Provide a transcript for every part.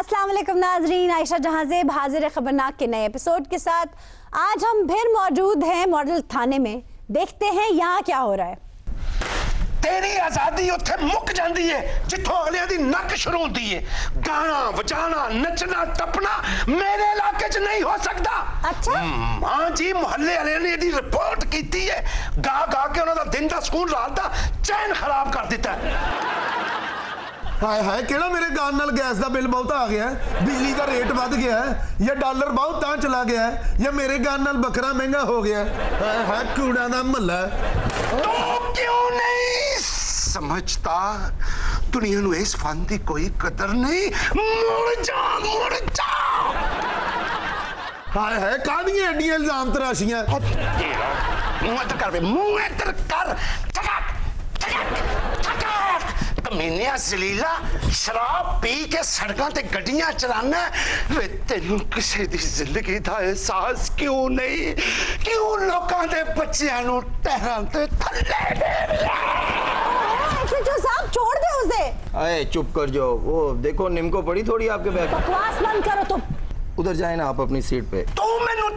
अस्सलाम वालेकुम नाजरीन, आयशा जहां ज़ेब हाजिर है खबरनाक के नए एपिसोड के साथ। आज हम फिर मौजूद हैं मॉडल थाने में। देखते हैं यहाँ क्या हो रहा है। तेरी आजादी उत्थे मुक जाती है जिथों अगलियां दी नक शुरू होती है। गाना बजाना नचना टपना मेरे इलाके च नहीं हो सकता। अच्छा? हाँ जी, मोहल्ले वाले ने यदि रिपोर्ट की है, गा गा के उन्होंने दिन का स्कूल रात का चैन खराब कर दिता है। हाय हाय केड़ा मेरे गान नाल गैस का बिल बहुत आ गया है, बिजली का रेट बढ़ गया है, या डॉलर बहुत ता चला गया है, या मेरे गान नाल बकरा महंगा हो गया है। हाय हाय कूड़ा दा महल्ला। तो क्यों नहीं समझता दुनिया नूं इस फन की कोई कदर नहीं। मुड़ जा मुड़ जा। हाय हाय कादियां एडियां इल्जाम तराशियां। मुंह इधर कर, मुंह इधर कर। चकक चकक चकक। कमीनिया जलीला शराब पी के सड़कों ते गड्डियां चलाना वे तेनू किसी दी जिंदगी दा एहसास क्यों नहीं? क्यों लोकां दे बच्चियां नू टहरां ते थल्ले दे एसएचओ साहब छोड़ दे उसे। अरे चुप कर जाओ, वो देखो निम्को पड़ी थोड़ी आपके बैग। बकवास बंद करो तुम। उधर जाए ना आप अपनी सीट पे। तू मैनू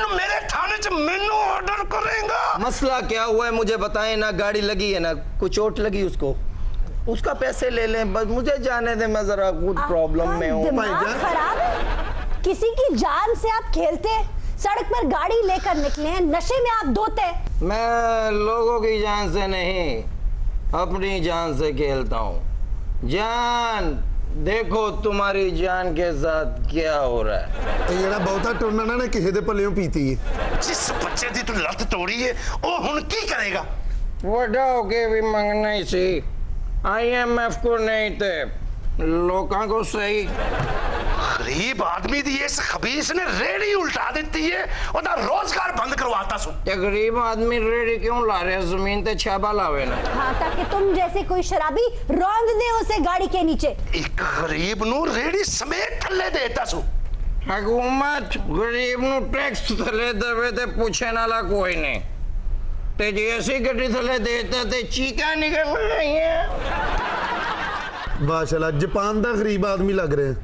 मेरे थाने च मैनू ऑर्डर करेगा? मसला क्या हुआ है मुझे बताएं ना। गाड़ी लगी है ना, कुछ चोट लगी उसको, उसका पैसे ले लें बस, मुझे जाने दे, मैं जरा कुछ प्रॉब्लम में हूँ। दिमाग खराब है? किसी की जान से आप खेलते हैं, सड़क पर गाड़ी लेकर निकले हैं, नशे में आप धोते हैं। मैं लोगों की जान से नहीं अपनी जान से खेलता हूँ। जान देखो तुम्हारी जान के साथ क्या हो रहा है। ये बहुता टुरना ने किसी दे पल्लियों पीती है। जिस बच्चे दी तू लत तोड़ी है वो हुन की करेगा? वड्डा होके भी मंगना ही सी। IMF को नहीं थे, लोगों को सही। गरीब आदमी दी इस खबीस ने रेड़ी उल्टा देती है, ओदा रोजगार बंद करवाता सु। ये गरीब आदमी रेड़ी क्यों ला रहे हैं? जमीन ते छाबा लावे ना। हाँ, ताकि तुम जैसे कोई शराबी रौंद दे उसे गाड़ी के नीचे। एक गरीब नू रेड़ी समेत थल्ले देता सु। हुकूमत गरीब नू टैक्स थले देवे ते पूछे नाला कोई नहीं। ते जैसी गड्डी थले देता ते चीका निकल रही है। माशाल्लाह जापान दा गरीब आदमी लग रहे हैं।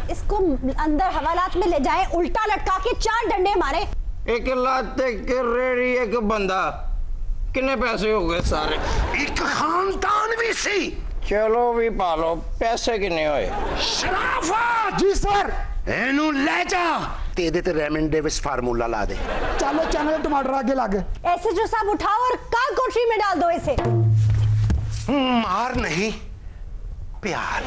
इसको अंदर हवालात में ले जाए, उल्टा लटका के 4 डंडे मारे। एक लाते के रेड़ी एक बंदा, कितने पैसे हो गए सारे? एक खानदान भी सी। चलो भी पालो, पैसे कितने हुए? शराफत जी सर। एनू ले जा ते दे ते रेमंड डेविस फार्मूला ला दे। चलो चैनल टमाटर आगे लागे। ऐसे जो सब उठाओ और काल कोठरी में डाल दो इसे। मार नहीं प्यार।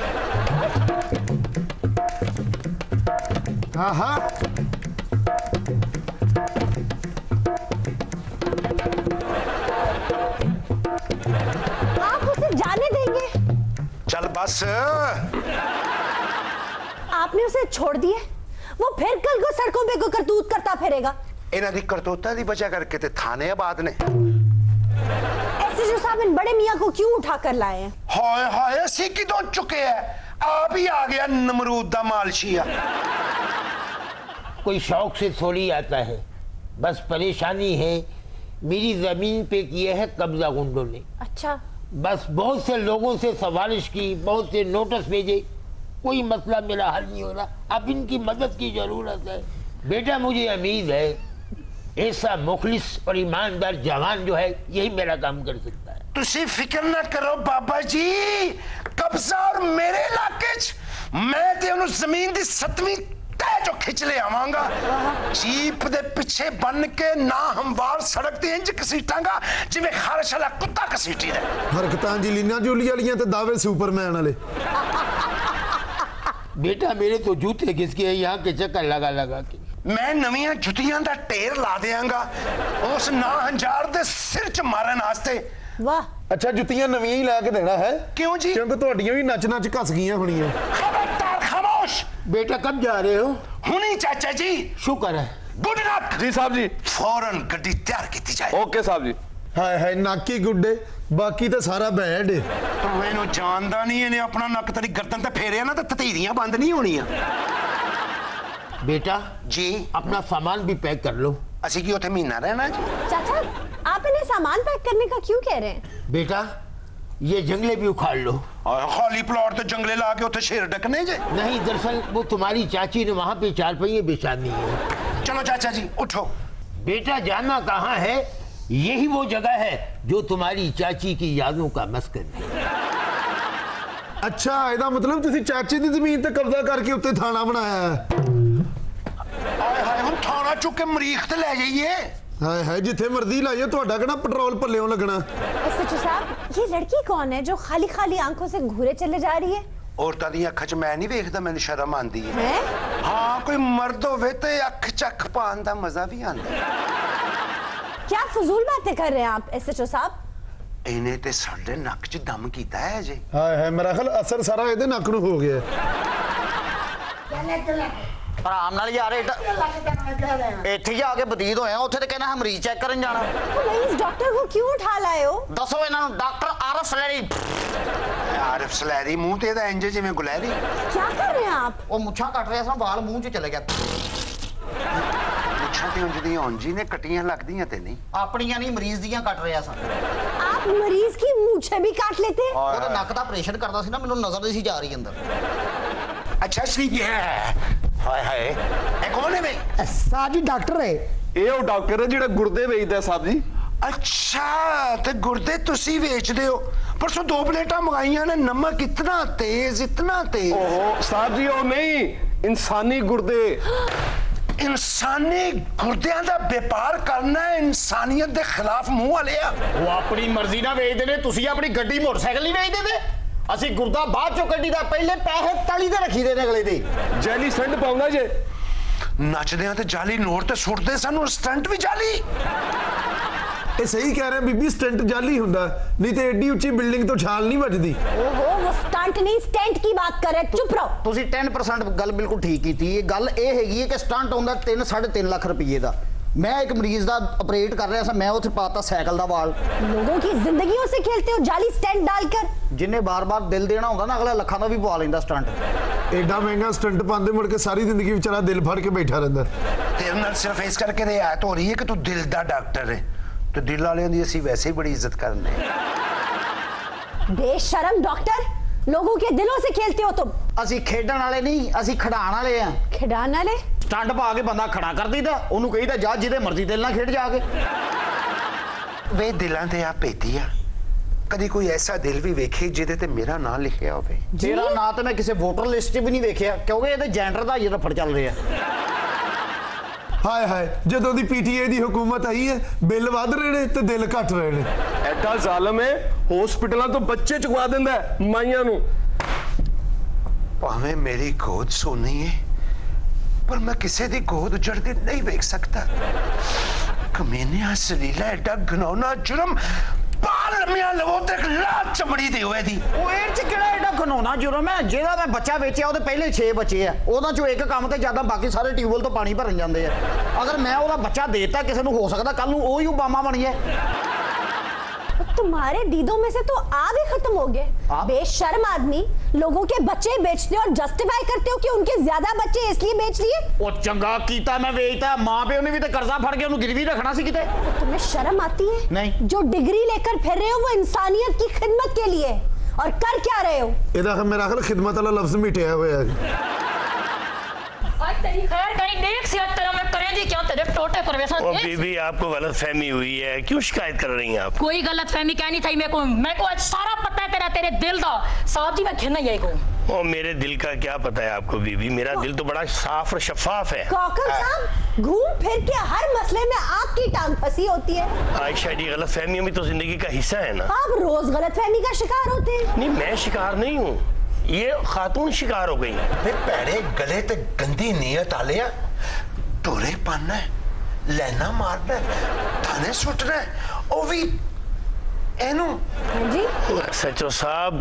हाँ हाँ आप उसे जाने देंगे? चल बस। आपने उसे छोड़ दिए, वो फिर कल को सड़कों पे को करतूत करता फिरेगा। इन्हां दी करतूतां दी वजह करके ते थाने आबाद ने। एसएचओ साहब इन बड़े मियां को क्यों उठा कर लाए हैं? हाय हाय असी किदों चुके हैं, आप ही आ गया नमरूद दा मालशिया। कोई शौक से थोड़ी आता है, बस परेशानी है मेरी जमीन पे किया है कब्जा गुंडों ने। अच्छा। बस बहुत से लोगों से सवालिश की, बहुत से नोटिस भेजे, कोई मसला मेरा हल नहीं हो रहा। अब इनकी मदद की जरूरत है। बेटा मुझे उम्मीद है ऐसा मुखलिस और ईमानदार जवान जो है यही मेरा काम कर सकता है। तुसी फिक्र ना करो बाबा जी, कब्जा और मेरे इलाके च मैं ते उन्हें जमीन दी 7वीं तय जो खिंच ले आवांगा। जीप दे पीछे बन के ना हमवार सड़क ते इंज घसीटांगा जिवें खारिश वाला कुत्ता घसीटी दे। हरकतां जलीना जूली वालियां ते दावे सुपरमैन वाले। बेटा मेरे तो जूते घिसके यहाँ के चक्कर लगा लगा के। मैं नवीं जुतियां दा ढेर ला देंगा उस ना हंजार दे सिर च मारन वास्ते। वाह। अच्छा जुतियां नवीं ही लैके देना है? क्यों जी? क्योंकि तुहाडियां भी नच नच घस गईयां होणियां। खबरदार खामोश। बेटा कब जा रहे हो? हुनी चाचा जी। शुक्र है। Good night. जी साहब जी। फौरन गड्डी तैयार की जाए। ओके साहब जी। हाय हाय नाकी गुड्डे, बाकी तो सारा बैड है। तो मैनू जानदा नहीं, इन्हें अपना नक तेरी गर्दन ते फेरिया ना तो ततीरियां बंद नहीं होनियां। बेटा जी अपना सामान भी पैक कर लो। असी की उथे महीना रहना जी। चाचा आप इन्हें सामान पैक करने का क्यों कह रहे हैं? बेटा ये जंगले भी उखाड़ लो। खाली प्लॉट तो जंगले ला के उसे शेर डकने जे। नहीं, दरअसल वो तुम्हारी चाची ने वहां पे चारपहिए बिछानी है। चलो चाचा जी उठो। बेटा जाना कहाँ है, यही वो जगह है जो तुम्हारी चाची की यादों का मस्कन है। अच्छा ਇਹਦਾ मतलब ਤੁਸੀਂ ਚਾਚੇ ਦੀ ਜ਼ਮੀਨ ਤੇ ਕਬਜ਼ਾ ਕਰਕੇ ਉੱਤੇ ਥਾਣਾ ਬਣਾਇਆ ਹੈ। ਹਾਏ ਹਾਏ ਹੁਣ ਥਾਣਾ ਚੁੱਕ ਕੇ ਮਰੀਖ ਤੇ ਲੈ ਜਾਈਏ। ਹਾਏ ਹਾਏ ਜਿੱਥੇ ਮਰਜ਼ੀ ਲਾਈਓ, ਤੁਹਾਡਾ ਕਿਹੜਾ ਪੈਟਰੋਲ ਪੱਲਿਓਂ ਲੱਗਣਾ। एसएचओ साहब, ये लड़की कौन है जो खाली खाली आंखों से घूरे चले जा रही है? ਔਰਤਾਂ ਦੀਆਂ ਅੱਖਾਂ 'ਚ ਮੈਂ ਨਹੀਂ ਵੇਖਦਾ, ਮੈਨੂੰ ਸ਼ਰਮ ਆਉਂਦੀ ਹੈ। हैं? ਹਾਂ ਕੋਈ ਮਰਦ ਹੋਵੇ ਤੇ ਅੱਖ 'ਚ ਅੱਖ ਪਾਉਣ ਦਾ ਮਜ਼ਾ ਵੀ ਆਉਂਦਾ। क्या फजूल बातें कर रहे हैं आप एसएचओ साहब? ਇਹਨੇ ਤੇ ਸਾਡੇ ਨੱਕ 'ਚ ਦਮ ਕੀਤਾ ਹੈ ਜੇ। ਹਾਏ ਹਾਏ ਮੇਰਾ ਖਿਆਲ ਅਸਰ ਸਾਰਾ ਇਹਦੇ ਨੱਕ ਨੂੰ ਹੋ ਗਿਆ। ਆਰਾਮ ਨਾਲ ਯਾਰ ਇੱਥੇ ਜਾ ਕੇ ਬਦੀਦ ਹੋਇਆ, ਉੱਥੇ ਤੇ ਕਹਿੰਦਾ ਮਰੀਜ਼ ਚੈੱਕ ਕਰਨ ਜਾਣਾ। तो भाई इस डॉक्टर को क्यों उठा लाए हो? ਦੱਸੋ ਇਹਨਾਂ ਨੂੰ ਡਾਕਟਰ ਆਰਫ ਸਲੈਰੀ। ਆਰਿਫ ਸਲੈਰੀ ਮੂੰਹ ਤੇ ਇਹਦਾ ਇੰਜ ਜਿਵੇਂ ਗੁਲੈਰੀ। क्या कर रहे हैं आप? ਉਹ ਮੁੱਛਾਂ ਕੱਟ ਰਿਹਾ ਸੀ, ਵਾਲ ਮੂੰਹ 'ਚ ਚਲੇ ਗਿਆ। ਮੁੱਛਾਂ ਤੇ ਉਂਝ ਦੀਆਂ ਉਂਝ ਹੀ ਨੇ, ਕੱਟੀਆਂ ਲੱਗਦੀਆਂ ਤੇ ਨਹੀਂ। ਆਪਣੀਆਂ ਨਹੀਂ ਮਰੀਜ਼ ਦੀਆਂ ਕੱਟ ਰਿਹਾ ਸਾਂ। आप मरीज की मूछें भी काट लेते हैं? ਉਹਦੇ ਨੱਕ ਦਾ ਆਪਰੇਸ਼ਨ ਕਰਦਾ ਸੀ ਨਾ, ਮੈਨੂੰ ਨਜ਼ਰ ਨਹੀਂ ਸੀ ਜਾ ਰਹੀ ਅੰਦਰ। ਅੱਛਾ ਸ਼ਰੀਫ ਹੈ। ਹਾਏ ਹਾਏ ਇਹ ਕੌਣ ਹੈ ਬਈ? ਸਾਹਿਬ ਜੀ ਡਾਕਟਰ ਹੈ। ਇਹ ਉਹ ਡਾਕਟਰ ਹੈ ਜਿਹੜਾ ਗੁਰਦੇ ਵੇਚਦਾ ਸਾਹਿਬ ਜੀ। ਅੱਛਾ ਤੇ ਗੁਰਦੇ ਤੁਸੀਂ ਵੇਚਦੇ ਹੋ? ਪਰਸੋਂ 2 ਪਲੇਟਾਂ ਮੰਗਾਈਆਂ ਨੇ, ਨਮਕ ਇਤਨਾ ਤੇਜ਼ ਇਤਨਾ ਤੇਜ਼। ਓਹੋ ਸਾਹਿਬ ਜੀ ਉਹ ਨਹੀਂ, ਇਨਸਾਨੀ ਗੁਰਦੇ। ਇਨਸਾਨੀ ਗੁਰਦਿਆਂ ਦਾ ਵਪਾਰ ਕਰਨਾ ਹੈ ਇਨਸਾਨੀਅਤ ਦੇ ਖਿਲਾਫ ਮੂੰਹ ਵਾਲਿਆ। ਉਹ ਆਪਣੀ ਮਰਜ਼ੀ ਨਾਲ ਵੇਚਦੇ ਨੇ, ਤੁਸੀਂ ਆਪਣੀ ਗੱਡੀ ਮੋਟਰਸਾਈਕਲ ਨਹੀਂ ਵੇਚਦੇ ਤੇ ਅਸੀਂ ਗੁਰਦਾ ਬਾਅਦ ਚੋਂ ਕੱਢੀ ਦਾ, ਪਹਿਲੇ ਪੈਸੇ ਤਲੀ ਤੇ ਰੱਖੀ ਦੇ ਨੇ ਅਗਲੇ ਦੇ। ਜੈਲੀ ਸੈਂਡ ਪਾਉਂਦਾ ਜੇ। ਨੱਚਦਿਆਂ ਤੇ ਜਾਲੀ ਨੋਟ ਤੇ ਸੁੱਟਦੇ ਸਾਨੂੰ, ਸਟੰਟ ਵੀ ਜਾਲੀ। ਇਹ ਸਹੀ ਕਹਿ ਰਹੇ ਬੀਬੀ, ਸਟੰਟ ਜਾਲੀ ਹੁੰਦਾ, ਨਹੀਂ ਤੇ ਐਡੀ ਉੱਚੀ ਬਿਲਡਿੰਗ ਤੋਂ ਛਾਲ ਨਹੀਂ ਵੱਜਦੀ। ओहो, वो स्टंट नहीं स्टेंट की बात कर रहे हैं। चुप रहो। ਤੁਸੀਂ 10% ਗੱਲ ਬਿਲਕੁਲ ਠੀਕ ਕੀਤੀ। ਇਹ ਗੱਲ ਇਹ ਹੈਗੀ ਹੈ ਕਿ ਸਟੰਟ ਹੁੰਦਾ 3-3.5 ਲੱਖ ਰੁਪਏ ਦਾ। ਮੈਂ ਇੱਕ ਮਰੀਜ਼ ਦਾ ਆਪਰੇਟ ਕਰ ਰਿਹਾ ਸੀ, ਮੈਂ ਉੱਥੇ ਪਾਤਾ ਸਾਈਕਲ ਦਾ ਵਾਲ। लोगों की जिंदगियों से खेलते हो जाली स्टंट डालकर। ਜਿੰਨੇ ਬਾਰ-ਬਾਰ ਦਿਲ ਦੇਣਾ ਹੁੰਦਾ ਨਾ, ਅਗਲਾ ਲੱਖਾਂ ਦਾ ਵੀ ਪਵਾ ਲੈਂਦਾ ਸਟੰਟ। ਐਡਾ ਮਹਿੰਗਾ ਸਟੰਟ ਪਾਉਂਦੇ ਮੁੜ ਕੇ ਸਾਰੀ ਜ਼ਿੰਦਗੀ ਵਿਚਾਰਾ ਦਿਲ ਫੜ ਕੇ ਬੈਠਾ ਰਹਿੰਦਾ। ਤੇਰੇ ਨਾਲ ਸਿਰਫ ਇਸ ਕਰਕੇ ਰਿਆਇਤ ਹੋ ਰਹੀ ਹੈ ਕਿ ਤੂੰ ਦਿਲ ਦਾ ਡਾਕਟਰ ਹੈ, ਤੇ ਦਿਲ ਵਾਲਿਆਂ ਦੀ ਅਸੀਂ ਵੈਸੇ ਹੀ ਬੜੀ ਇੱਜ਼ਤ ਕਰਨੇ। बेशरम डॉक्टर, लोगों के दिलों से खेलते हो तुम। ਅਸੀਂ ਖੇਡਣ ਵਾਲੇ ਨਹੀਂ, ਅਸੀਂ ਖਿਡਾਉਣ ਵਾਲੇ ਆ। खिडाना ले। ਸਟੰਟ ਪਾ ਕੇ ਬੰਦਾ ਖੜਾ ਕਰ ਦਈਦਾ, ਉਹਨੂੰ ਕਹੀਦਾ ਜਾ ਜਿਹਦੇ ਮਰਜ਼ੀ ਦਿਲ ਨਾਲ ਖੇਡ ਜਾ ਕੇ। ਵੇ ਦਿਲਾਂ ਤੇ ਆ ਭੇਤੀ ਆ, ਕਦੀ ਕੋਈ ਐਸਾ ਦਿਲ ਵੀ ਵੇਖੇ ਜਿਹਦੇ ਤੇ ਮੇਰਾ ਨਾਂ ਲਿਖਿਆ ਹੋਵੇ। ਤੇਰਾ ਨਾਂ ਤੇ ਮੈਂ ਕਿਸੇ ਵੋਟਰ ਲਿਸਟ 'ਚ ਵੀ ਨਹੀਂ ਵੇਖਿਆ, ਕਿਉਂਕਿ ਇਹਦੇ ਜੈਂਡਰ ਦਾ ਹੀ ਰਫੜ ਚੱਲ ਰਿਹਾ। ਹਾਏ ਹਾਏ ਜਦੋਂ ਦੀ ਪੀਟੀਏ ਦੀ ਹਕੂਮਤ ਆਈ ਹੈ, ਬਿੱਲ ਵੱਧ ਰਹੇ ਨੇ ਤੇ ਦਿਲ ਘਟ ਰਹੇ ਨੇ। ਐਡਾ ਜ਼ਾਲਮ ਹੈ, ਹਸਪੀਟਲਾਂ ਤੋਂ ਬੱਚੇ ਚੁਕਵਾ ਦਿੰਦਾ ਹੈ ਮਾਈਆਂ ਨੂੰ। ਭਾਵੇਂ ਮੇਰੀ ਗੋਦ ਸੋਨੀ ਹੈ, ਪਰ ਮੈਂ ਕਿਸੇ ਦੀ ਗੋਦ ਉਜੜਦੀ ਨਹੀਂ ਵੇਖ ਸਕਦਾ। ਕਮੀਨਿਆ ਸਲੀਲਾ ਐਡਾ ਘਿਨੌਣਾ ਜੁਰਮ, ਬਾਲ ਲੰਮੀਆਂ ਲਵੋ ਤੇ ਲਾਲ ਚਮੜੀ ਦੇ ਹੋਏ ਦੀ। ਉਹ ਇਹ 'ਚ ਕਿਹੜਾ ਐਡਾ ਘਿਨੌਣਾ ਜੁਰਮ ਹੈ? ਜਿਹਦਾ ਮੈਂ ਬੱਚਾ ਵੇਚਿਆ ਉਹਦੇ ਪਹਿਲੇ 6 ਬੱਚੇ ਆ, ਉਹਨਾਂ 'ਚੋਂ ਇੱਕ ਕੰਮ ਤੇ ਜ਼ਿਆਦਾ, ਬਾਕੀ ਸਾਰੇ ਟਿਊਬਵੈਲ ਤੋਂ ਪਾਣੀ ਭਰਨ ਜਾਂਦੇ ਆ। ਅਗਰ ਮੈਂ ਉਹਦਾ ਬੱਚਾ ਦੇਤਾ ਕਿਸੇ ਨੂੰ, ਹੋ ਸਕਦਾ ਕੱਲ ਨੂੰ ਉਹ ਹੀ ओबामा ਬਣ ਜਾਏ। तुम्हारे दीदों में से तो आग ही खत्म हो गए। आप? बेशर्म आदमी, लोगों के बच्चे बेचते हो और जस्टिफाई करते हो कि उनके ज्यादा बच्चे इसलिए बेच लिए। ਉਹ ਚੰਗਾ ਕੀਤਾ ਮੈਂ ਵੇਚਤਾ, ਮਾਂ ਪਿਓ ਨੇ ਵੀ ਤੇ ਕਰਜ਼ਾ ਫੜ ਕੇ ਉਹਨੂੰ ਗਿਰਵੀ ਰੱਖਣਾ ਸੀ ਕਿਤੇ। तुम्हें शर्म आती है? नहीं। जो डिग्री लेकर फिर रहे हो वो इंसानियत की खिदमत के लिए, और कर क्या रहे हो? ਇਹਦਾ ਮੇਰਾ ਖਿਆਲ ਖਿਦਮਤ ਵਾਲਾ ਲਫ਼ਜ਼ ਮਿਟਿਆ ਹੋਇਆ ਹੈ। आज तेरी खैर कहीं देख से आज तेरा मैं करेंगी क्या तेरे टोटे पर वैसा ओ देख बीबी आपको गलतफहमी हुई है, क्यों शिकायत कर रही हैं आप? कोई गलत फहमी कहनी थी मेरे को आज सारा पता है तेरे दिल का। साहब जी मैं कहना यही को ओ मेरे दिल का क्या पता है आपको बीबी, मेरा दिल तो बड़ा साफ और शफाफ है। कॉकर साहब, घूम फिर के हर मसले में आपकी टांग फंसी होती है। आयशा जी गलतफहमियां भी तो जिंदगी का हिस्सा है ना। आप रोज गलतफहमी का शिकार होते हैं। नहीं मैं शिकार नहीं हूँ, ये खातून शिकार हो गई। ਵੇ ਭੈੜੇ ਗਲੇ ਤੇ ਗੰਦੀ ਨੀਅਤ ਆਲਿਆ, ਢੋਰੇ ਪਾਣਾ, ਲੈਣਾ ਮਾਰਨਾ, ਥਾਣੇ ਸੁੱਟਣਾ, ਉਹ ਵੀ ਇਹਨੂੰ। हाँ जी, सचो साहब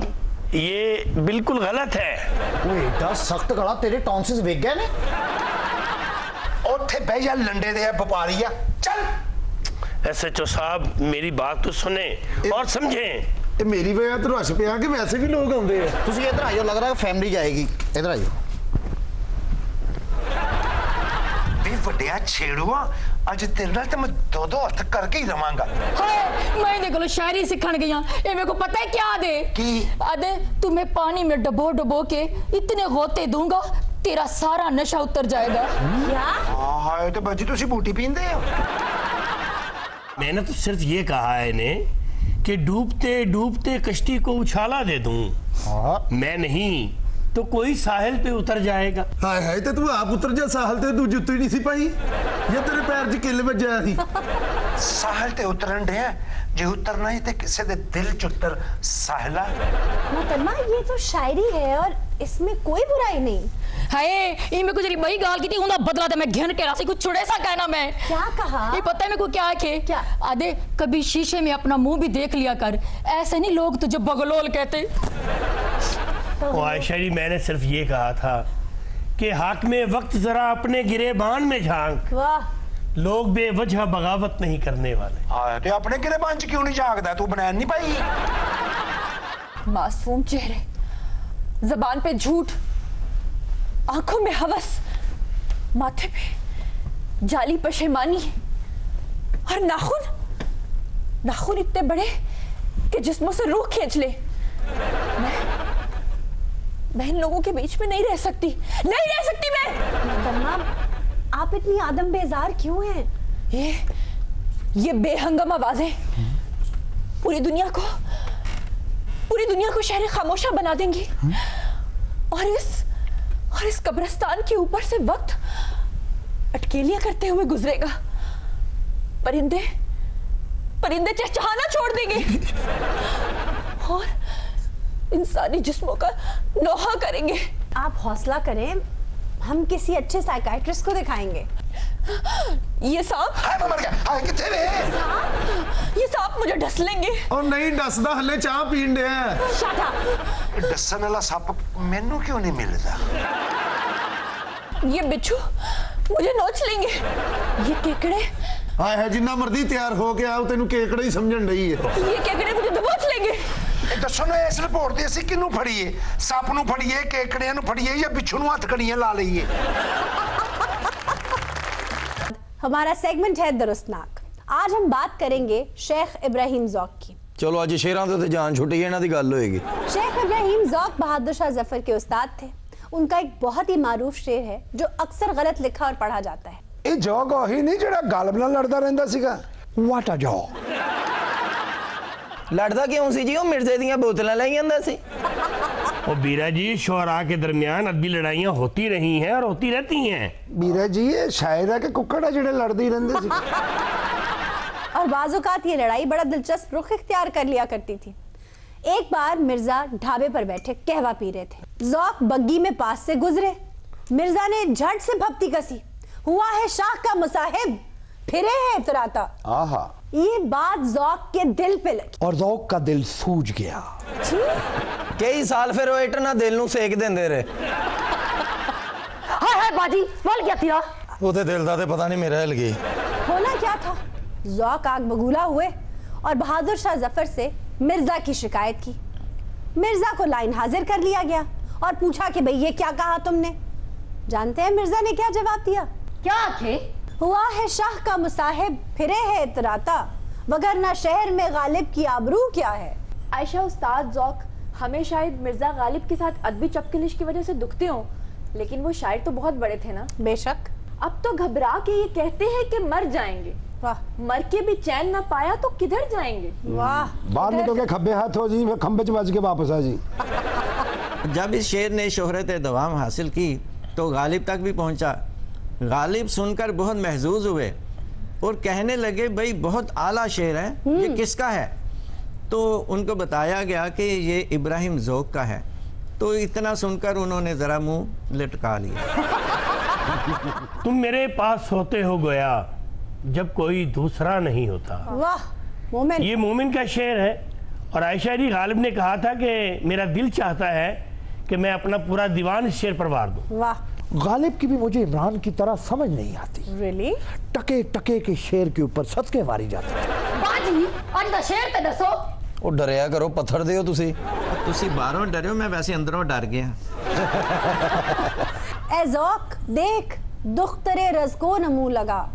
ये बिल्कुल गलत है। ਉਹ ਏਡਾ ਸਖਤ ਗਲਾ, ਤੇਰੇ ਟੌਂਸਿਸ ਵੇਖ ਗਏ ਨੇ। ਉੱਥੇ ਬਹਿ ਜਾ ਲੰਡੇ ਦੇ ਵਪਾਰੀਆ, ਚੱਲ। SHO साहब मेरी बात तो सुने और समझें। ਇਹ ਮੇਰੀ ਵਜ੍ਹਾ ਤੋਂ ਰਸ਼ ਪਿਆ ਕਿ ਵੈਸੇ ਵੀ ਲੋਕ ਆਉਂਦੇ ਆ। ਤੁਸੀਂ ਇੱਧਰ ਆਇਓ, ਲੱਗ ਰਿਹਾ ਫੈਮਿਲੀ ਜਾਏਗੀ। ਇੱਧਰ ਆਇਓ। ਵੀ ਵੱਡਿਆ ਛੇੜੂਆ ਅੱਜ ਤੇਰੇ ਨਾਲ ਤੇ ਮੈਂ ਦੋ ਹੱਥ ਕਰਕੇ ਹੀ ਰਵਾਂਗਾ। हाय मैं इनके कोल शायरी सीखण गई हां ए मेरे को पता है क्या आदे की आदे तुम्हें पानी में डबो के इतने गोते दूंगा तेरा सारा नशा उतर जाएगा। क्या हाय तो बाजी तुसी बूटी पींदे हो। मैंने तो सिर्फ ये कहा है इन्हें कि डूबते डूबते कश्ती को उछाला दे दूं। मैं नहीं तो कोई साहिल पे उतर जाएगा। हाय हाय ते तू आप उतर जा साहल ते तू जुत्ती नहीं सी पाई ये तेरे पैर च किल वजया सी। साहिल ते उतरन दे जे उतरना ही ते किसी दे दिल च उतर साहिला। मोहतरमा ये तो शायरी है और इसमें कोई बुराई नहीं। हाय ये मेरे को जरी बही गाल की थी उनका बदला तो मैं घेन के रासी कुछ छुड़े सा कहना मैं क्या कहा ये पता है मेरे को क्या है क्या आदे कभी शीशे में अपना मुंह भी देख लिया कर ऐसे नहीं लोग तुझे बगलोल कहते। ओ आयशा जी मैंने सिर्फ ये कहा था कि हाकिमे वक्त जरा अपने गिरेबान में झांक। वाह लोग बेवजह बगावत नहीं करने वाले। हाय ते अपने गिरेबान च क्यों नहीं झांकदा तू बनैन नहीं पाई। मासूम चेहरे जबान पे झूठ आंखों में हवस माथे पे जाली पशेमानी और नाखून इतने बड़े कि जिस्मों से रूह खींच ले। मैं इन लोगों के बीच में नहीं रह सकती मैं। मोहतरमा आप इतनी आदम बेजार क्यों हैं? ये बेहंगम आवाजें पूरी दुनिया को शहर खामोशा बना देंगी और इस कब्रिस्तान के ऊपर से वक्त अटकेलियां करते हुए गुजरेगा। परिंदे चहचहाना छोड़ देंगे और इंसानी जिस्मों का नौहा करेंगे। आप हौसला करें हम किसी अच्छे साइकाइट्रिस्ट को दिखाएंगे। ये सांप हाय मर गया हाय किथे वे ये सांप मुझे डस लेंगे। और नहीं डसदा हले चाह पीन दे है। शट अप डसन वाला सप मैनू क्यों नहीं मिलता। ये बिच्छू मुझे नोच लेंगे। ये केकड़े हाय है जिन्ना मर्जी तैयार हो के आओ तेनू केकड़ा ही समझन रही है। ये केकड़े मुझे दबोच लेंगे। दसो ना इस रिपोर्ट दे ਅਸੀਂ ਕਿਨੂੰ ਫੜੀਏ ਸੱਪ ਨੂੰ ਫੜੀਏ ਕੇਕੜਿਆਂ ਨੂੰ ਫੜੀਏ ਜਾਂ ਬਿੱਛੂ ਨੂੰ ਹੱਥ ਕੜੀਆਂ ਲਾ ਲਈਏ। हमारा सेगमेंट है दुरुस्तनाक। आज हम बात करेंगे शेख इब्राहिम ज़ौक की। चलो अज शेरां ते जान छुट्टी इन्हां दी गल होएगी। शेख इब्राहिम ज़ौक बहादुर शाह जफर के उस्ताद थे। उनका एक बहुत ही मारूफ शेर है जो अक्सर गलत लिखा और पढ़ा जाता है। ਇਹ ਜੋਗ ਉਹੀ ਨਹੀਂ ਜਿਹੜਾ ਗਲਬ ਨਾਲ ਲੜਦਾ ਰਹਿੰਦਾ ਸੀਗਾ। ਵਾਟ ਆ ਜੋ लड़दा क्यों सी जी वो मिर्जे दियां बोतलां लाई जांदा सी। और बीरा जी शोहरा के दरमियान अदबी लड़ाइयाँ होती रही हैं और होती रहती हैं। ਵੀਰਾ ਜੀ ਇਹ ਸ਼ਾਇਰ ਹੈ ਕਿ ਕੁੱਕੜ ਹੈ ਜਿਹੜੇ ਲੜਦੇ ਹੀ ਰਹਿੰਦੇ ਸੀ। और बाज़-औक़ात ये लड़ाई बड़ा दिलचस्प रुख इख्तियार कर लिया करती थी। एक बार मिर्जा ढाबे पर बैठे कहवा पी रहे थे। ज़ौक बग्गी में पास से गुजरे। मिर्जा ने झट से भपती कसी। हुआ है शाह का मुसाहिब फिरे है इतराता। आहा ये बात ज़ौक के दिल पे लगी और ज़ौक का दिल सूज गया। कई साल फिर वो इटना दिल नू सेक देंदे रहे। हाय बाजी वल क्या थिया ओदे दिल दा ते पता नहीं मेरा हिल गई। होना क्या था ज़ौक आग बगूला हुए और बहादुर शाह जफर से मिर्जा की शिकायत की। मिर्जा को लाइन हाजिर कर लिया गया और पूछा कि भाई ये क्या कहा तुमने। जानते हैं मिर्जा ने क्या जवाब दिया? क्या थे हुआ है शाह का मुसाहिब फिरे है इतराता वगरना शहर में गालिब की आबरू क्या है। आयशा उस्ताद ज़ौक हमें शायद मिर्जा गालिब के साथ अदबी चपकलिश की वजह से दुखते हों लेकिन वो शायर तो बहुत बड़े थे ना। बेशक अब तो घबरा के ये कहते हैं कि मर जाएंगे। वाह मर के भी चैन ना पाया तो किधर जाएंगे। वाह बाहर निकल के खब्बे हाथ हो जी खंबे च बज के वापस आ जी। जब इस शेर ने शोहरत दवाम हासिल की तो गालिब तक भी पहुंचा। गालिब सुनकर बहुत महजूज हुए और कहने लगे भाई बहुत आला शेर है ये किसका है। तो उनको बताया गया कि ये इब्राहिम ज़ौक का है। तो इतना सुनकर उन्होंने ज़रा मुंह लटका लिया। तुम मेरे पास होते हो गोया जब कोई दूसरा नहीं होता। वाह मोमिन ये मोमिन का शेर है। और आयशा जी गालिब ने कहा था कि मेरा दिल चाहता है कि मैं अपना पूरा दीवान इस शेर पर वार दूं। वाह गालिब की भी मुझे इमरान की तरह समझ नहीं आती। रियली टके टके के शेर के ऊपर सदके मारी जाती है। बाजी अंदर शेर ते दसो ਉਹ ਡਰਿਆ ਕਰੋ ਪੱਥਰ ਦਿਓ ਤੁਸੀਂ ਬਾਹਰੋਂ ਡਰਿਓ मैं वैसे अंदरों डर गया। ए ज़ौक देख दुख्तरे रज़ को न मुंह लगा,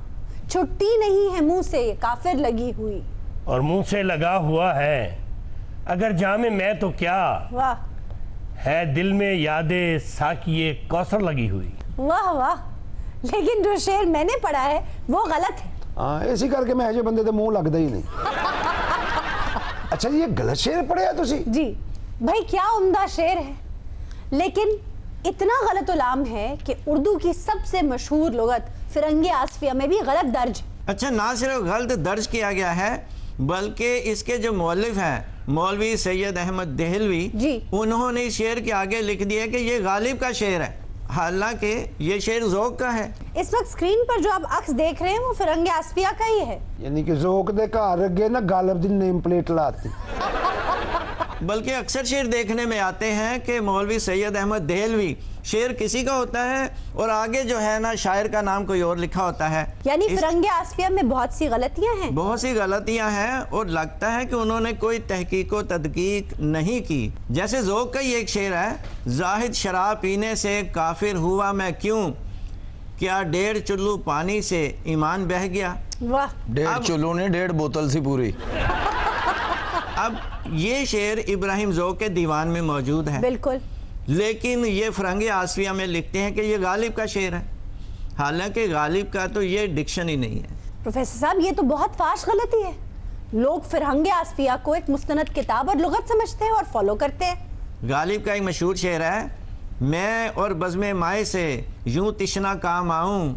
छुट्टी नहीं है मुंह से ये काफिर लगी हुई। और मुंह से लगा हुआ है अगर जामे मैं तो क्या, वाह है दिल में यादें साकिए कौसर लगी हुई। वाह वाह, लेकिन जो शेर मैंने पढ़ा है वो गलत है। हाँ, इसी करके मैं जो बंदे दे मुंह लगता ही नहीं। अच्छा ये गलत शेर पढ़िया तुसी? जी भाई, क्या उम्दा शेर है, लेकिन इतना गलत उलाम है कि उर्दू की सबसे मशहूर लुगत फिरंगी आसफिया में भी गलत दर्ज। अच्छा, ना सिर्फ गलत दर्ज किया गया है बल्कि इसके जो मौलिफ हैं मौलवी सैयद अहमद देहलवी जी, उन्होंने इस शेर के आगे लिख दिया कि ये गालिब का शेर है, हालांकि ये शेर ज़ौक़ का है। इस वक्त स्क्रीन पर जो आप अक्स देख रहे हैं वो फिरंगी आसफिया का ही है। यानी कि ज़ौक़ दे घर अगे ना गालिब दी नेम प्लेट लाती। बल्कि अक्सर शेर देखने में आते हैं कि मौलवी सैयद अहमद देहलवी शेर किसी का होता है और आगे जो है ना शायर का नाम कोई और लिखा होता है। यानी फिरंगी आसफिया में बहुत सी गलतियां हैं। बहुत सी गलतियां हैं और लगता है कि उन्होंने कोई तहकीक व तदकीक नहीं की। जैसे ज़ौक़ का ही एक शेर है, जाहिद शराब पीने से काफिर हुआ मैं क्यों, क्या 1.5 चुल्लू पानी से ईमान बह गया। वाह, 1.5 चुल्लू नहीं 1.5 बोतल सी पूरी। अब ये शेर इब्राहिम ज़ौक़ के दीवान में मौजूद है बिल्कुल, लेकिन ये फिरंगी आसफिया में लिखते हैं कि ये गालिब का शेर है, हालांकि गालिब का तो ये डिक्शन ही नहीं है। प्रोफेसर साहब ये तो बहुत फाश गलती है। लोग फिरंगी आसफिया को एक मुस्तनद किताब और लुगत समझते हैं और फॉलो करते हैं। गालिब का एक मशहूर शेर है, मैं और बज़्मे माए से यूं तिश्ना काम आऊं,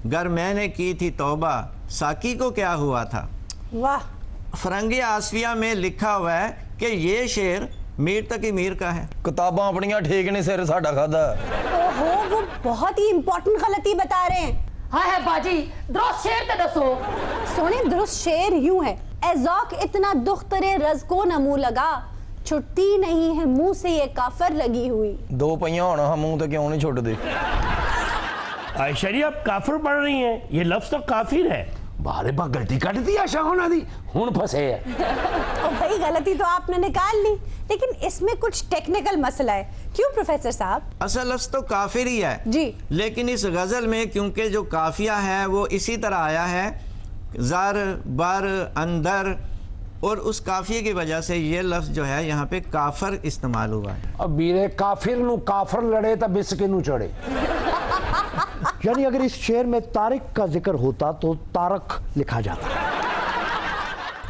गर मैंने की थी तौबा साकी को क्या हुआ था। वाह, फिरंगी आसफिया में लिखा हुआ है कि ये शेर मीर तक मीर का है। किताबां अपनियां ठीक ने सिर साडा खादा। ओहो, वो बहुत ही इंपॉर्टेंट गलती बता रहे हैं। हाँ है बाजी, दुरुस्त शेर ते दसो। सोने दुरुस्त शेर यूं है, ए ज़ौक़ इतना दुख्तरे रज़ को न मुंह लगा, छुट्टी नहीं है मुंह से ये काफर लगी हुई। 2 पहियां होना हम मुंह ते क्यों नहीं छुट दे। आयशा जी आप काफिर पढ़ रही हैं, ये लफ्ज तो काफिर है। बारे बा गलती कट दी आशा होना दी, हुन फंसे है। और भाई गलती तो आपने निकाल ली, लेकिन इसमें कुछ टेक्निकल मसला है। क्यों प्रोफेसर साहब? असल लफ्ज तो काफिर ही है जी, लेकिन इस गजल में क्योंकि जो काफिया है वो इसी तरह आया है, ज़र बर अंदर, और उस काफिये की वजह से ये लफ्ज जो है यहाँ पे काफर इस्तेमाल हुआ है। अब बीरे काफिर नु काफर लड़े तो बिस्के नु चढ़े। यानी अगर इस शेर में तारिक का जिक्र होता तो तारक लिखा जाता।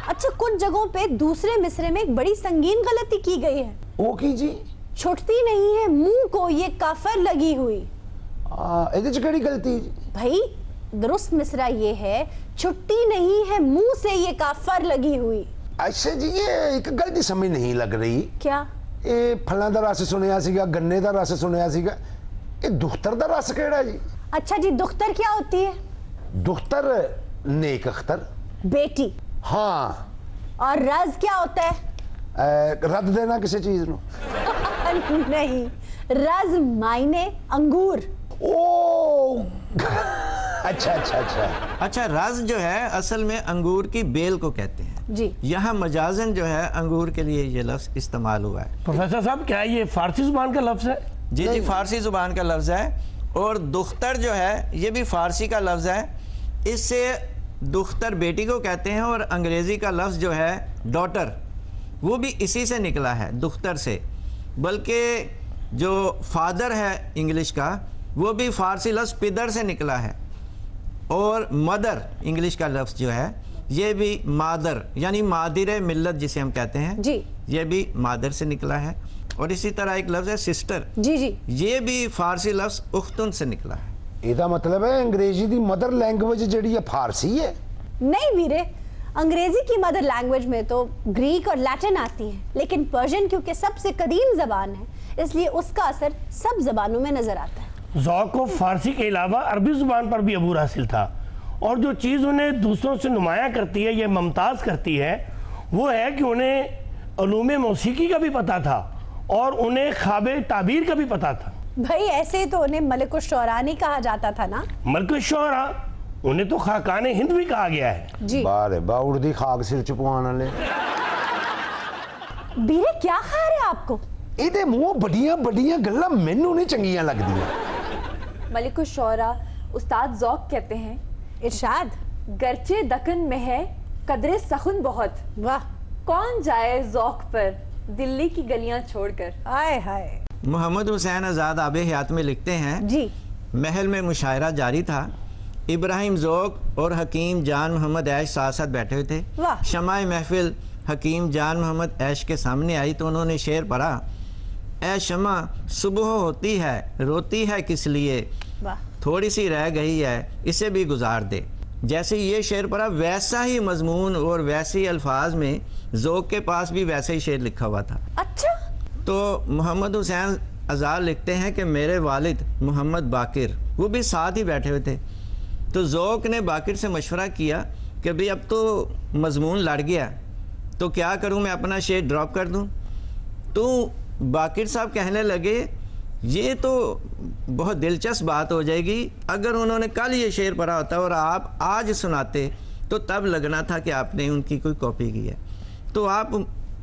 अच्छा, कुछ जगहों पे दूसरे मिसरे में एक बड़ी संगीन गलती की गई है। ओ की जी? छुटती नहीं है मुंह को ये काफर लगी हुई। ਇਹਦੇ ਚ ਕਿਹੜੀ गलती जी? भाई दुरुस्त मिसरा ये है, छुट्टी नहीं है मुंह से ये काफर लगी हुई। अच्छा जी ये एक गलती समझ नहीं लग रही। क्या? ਇਹ ਫਲਾਂ ਦਾ ਰਸ ਸੁਣਿਆ ਸੀਗਾ, ਗੰਨੇ ਦਾ ਰਸ ਸੁਣਿਆ ਸੀਗਾ, ਇਹ ਦੁਖਤਰ ਦਾ ਰਸ ਕਿਹੜਾ ਜੀ? अच्छा जी, दुख्तर क्या होती है? दुख्तर नेक अख्तर, बेटी। हाँ। और रज क्या होता है? रद्द देना किसी चीज नु। नहीं, रज मायने अंगूर। ओ अच्छा अच्छा अच्छा अच्छा, रज जो है असल में अंगूर की बेल को कहते हैं जी। यहाँ मजाजन जो है अंगूर के लिए ये लफ्ज इस्तेमाल हुआ है। प्रोफेसर साहब क्या ये फारसी जुबान का लफ्ज है? जी जी, फारसी जुबान का लफ्ज है। और दुख्तर जो है ये भी फारसी का लफ्ज है, इससे दुख्तर बेटी को कहते हैं, और अंग्रेजी का लफ्ज जो है डॉटर वो भी इसी से निकला है, दुख्तर से। बल्कि जो फादर है इंग्लिश का वो भी फारसी लफ्ज पिदर से निकला है, और मदर इंग्लिश का लफ्ज जो है ये भी मादर यानी मादिर मिल्लत जिसे हम कहते हैं जी, ये भी मादर से निकला है। और इसी तरह एक लफ्ज है सिस्टर, जी जी, ये भी फारसी लफ्ज उख्तुन से निकला है। ਇਹਦਾ मतलब है अंग्रेजी दी मदर लैंग्वेज ਜਿਹੜੀ है फारसी है? नहीं वीरे, अंग्रेजी की मदर लैंग्वेज में तो ग्रीक और लैटिन आती है, लेकिन पर्शियन क्योंकि सबसे कदीम जबान है इसलिए उसका असर सब जबानों में नजर आता है। ज़ौक़ को फारसी के अलावा अरबी जुबान पर भी अबूर हासिल था, और जो चीज़ उन्हें दूसरों से नुमायाँ करती है, ये मुमताज़ करती है, वो है कि उन्हें उलूम मौसीकी का भी पता था और उन्हें ख्वाब ताबीर का भी पता था। भाई ऐसे ही तो उन्हें मलिकुश शौरा नहीं कहा जाता था ना? मलिकुश शौरा, उन्हें तो खाकाने हिंद भी कहा गया है जी। बारे बाउड़ दी खाक सिर च पवाने वाले। बीरे क्या खा रहे आपको? ਇਹਦੇ ਮੂੰਹੋਂ ਵੱਡੀਆਂ ਵੱਡੀਆਂ ਗੱਲਾਂ ਮੈਨੂੰ ਨਹੀਂ ਚੰਗੀਆਂ ਲੱਗਦੀਆਂ। मलिकुश शौरा उस्ताद ज़ौक कहते हैं, इरशाद। गर्चे दकन में है कदरे सखुन बहुत, वाह। कौन जाए ज़ौक पर दिल्ली की गलियां छोड़कर। आए हाय। मोहम्मद हुसैन आज़ाद आबे हयात में लिखते हैं, जी। महल में मुशायरा जारी था। इब्राहिम ज़ौक और हकीम जान मोहम्मद ऐश साथ साथ बैठे हुए थे। वाह। शमाए महफिल हकीम जान मोहम्मद ऐश के सामने आई तो उन्होंने शेर पढ़ा, ऐ शमा सुबह होती है रोती है किस लिए, वाह। थोड़ी सी रह गई है इसे भी गुजार दे। जैसे ये शेर पढ़ा वैसा ही मजमून और वैसे ही अल्फाज में ज़ौक के पास भी वैसे ही शेर लिखा हुआ था। अच्छा। तो मोहम्मद हुसैन आज़ाद लिखते हैं कि मेरे वालिद मोहम्मद बाकिर वो भी साथ ही बैठे हुए थे। तो ज़ौक ने बाकिर से मशवरा किया कि भाई अब तो मजमून लड़ गया, तो क्या करूं, मैं अपना शेर ड्रॉप कर दूं। तो बाकिर साहब कहने लगे ये तो बहुत दिलचस्प बात हो जाएगी, अगर उन्होंने कल ये शेर पढ़ा होता और आप आज सुनाते तो तब लगना था कि आपने उनकी कोई कॉपी की है। तो आप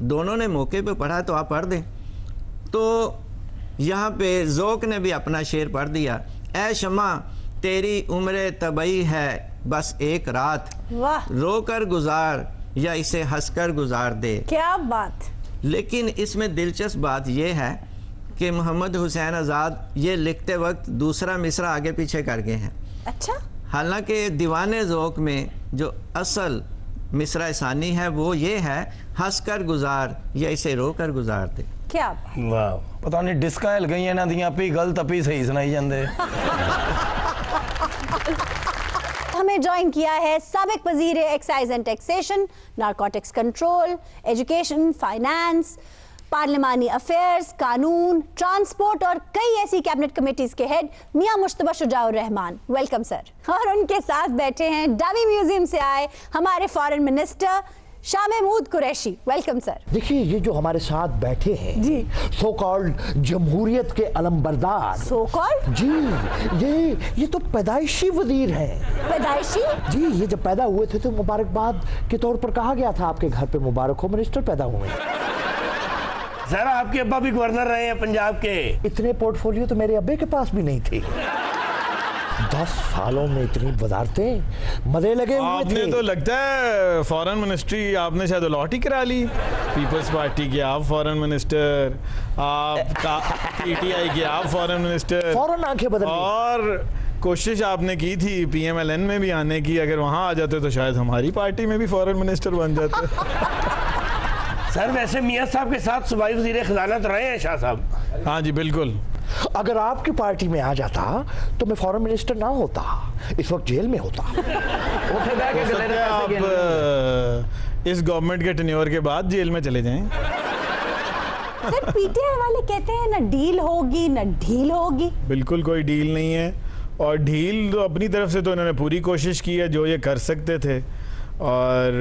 दोनों ने मौके पे पढ़ा तो आप पढ़ दें। तो यहाँ पे ज़ौक ने भी अपना शेर पढ़ दिया, ऐ शमा तेरी उम्र तबई है बस एक रात, वाह। रो कर गुजार या इसे हंसकर गुजार दे। क्या बात। लेकिन इसमें दिलचस्प बात यह है कि मोहम्मद हुसैन आज़ाद ये लिखते वक्त दूसरा मिसरा आगे पीछे कर गए हैं। अच्छा। हालांकि दीवाने ज़ौक में जो असल मिसरा सानी है वो ये है, हंसकर गुजार या इसे रो कर गुजार दे। क्या वाह। पता नहीं डिस्का हिल गई ना दियां, अपी गलत अपी सही सुनाई जाते। हमें ज्वाइन किया है साबिक वजीर excise and taxation, narcotics control, education, finance, पार्लिमानी अफेयर्स, कानून, ट्रांसपोर्ट और कई ऐसी कैबिनेट कमेटीज के head Mian Mushtaba Shujaur Rehman. Welcome sir. और उनके साथ बैठे हैं डाबी म्यूजियम से आए हमारे foreign minister Shah Mahmood Qureshi. Welcome sir. देखिए ये जो हमारे साथ बैठे हैं जी, सो कॉल्ड जमहूरियत के अलमबरदार, सो कॉल्ड जी, ये तो पैदाइशी वजीर हैं। पैदाइशी? जी, ये जब पैदा हुए थे तो मुबारकबाद के तौर पर कहा गया था आपके घर पे मुबारक हो मिनिस्टर पैदा हुए। सर आपके अब्बा भी गवर्नर रहे हैं पंजाब के। इतने पोर्टफोलियो तो मेरे अब्बे के पास भी नहीं थे। 10 सालों में इतनी वजारतें, मजे लगे हुए आपने थे। तो लगता है फॉरेन मिनिस्ट्री आपने शायद अलॉट ही करा ली। पीपल्स पार्टी के आप फॉरेन मिनिस्टर, आप पीटीआई के आप फॉरेन मिनिस्टर, फौरन आंखें बदल ली। और कोशिश आपने की थी पीएमएलएन में भी आने की, अगर वहां आ जाते तो शायद हमारी पार्टी में भी फॉरेन मिनिस्टर बन जाते। सर वैसे मियां साहब के साथ सूबाई वजीर खजाना तो रहे हैं शाह साहब। हाँ जी बिल्कुल। अगर आपकी पार्टी में आ जाता तो मैं फॉरेन मिनिस्टर ना होता, इस वक्त जेल में होता। आप इस गवर्नमेंट के टेन्योर के बाद जेल में चले जाएं। सर पीटीआई वाले कहते हैं ना डील होगी ना ढील होगी। बिल्कुल कोई डील नहीं है, और ढील तो अपनी तरफ से तो इन्होंने पूरी कोशिश की है जो ये कर सकते थे। और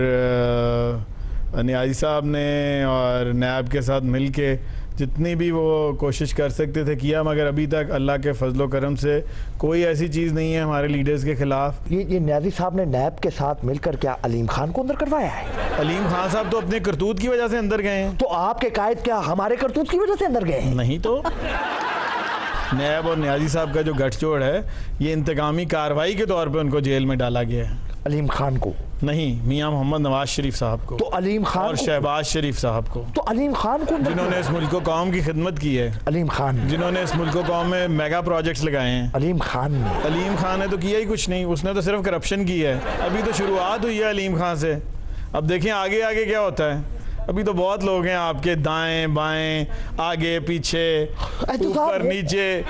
नियाज़ी साहब ने और नैब के साथ मिलके जितनी भी वो कोशिश कर सकते थे किया, मगर अभी तक अल्लाह के फजलो करम से कोई ऐसी चीज़ नहीं है हमारे लीडर्स के खिलाफ। ये नियाज़ी साहब ने नैब के साथ मिलकर क्या अलीम खान को अंदर करवाया है? अलीम खान साहब तो अपने करतूत की वजह से अंदर गए हैं। तो आपके कायद क्या हमारे करतूत की वजह से अंदर गए हैं? नहीं तो नैब और नियाज़ी साहब का जो गठजोड़ है ये इंतकामी कार्रवाई के तौर पे उनको जेल में डाला गया है। अलीम खान को नहीं, मियां मोहम्मद नवाज शरीफ साहब को। तो अलीम खान और शहबाज शरीफ साहब को। तो अलीम खान को जिन्होंने इस मुल्क को कौम की खिदमत की है। अलीम खान जिन्होंने इस मुल्क को कौम में मेगा प्रोजेक्ट्स लगाए हैं। अलीम खान ने अलीम खान ने तो किया ही कुछ नहीं, उसने तो सिर्फ करप्शन की है। अभी तो शुरुआत हुई है अलीम खान से, अब देखें आगे आगे क्या होता है। अभी तो बहुत लोग हैं आपके दाएं बाएं आगे पीछे ऊपर नीचे।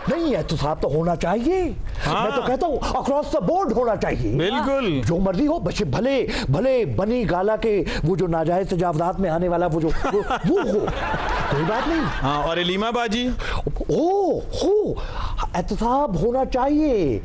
नहीं है तो साहब तो होना चाहिए। हाँ। मैं तो कहता हूँ अक्रॉस द बोर्ड होना चाहिए। बिल्कुल जो मर्जी हो, बच्चे भले भले बनी गाला के वो जो नाजायज तजावजात में आने वाला वो जो वो हो, कोई बात नहीं। हाँ, और इलीमा बाजी ओ हो एहतसाब होना चाहिए,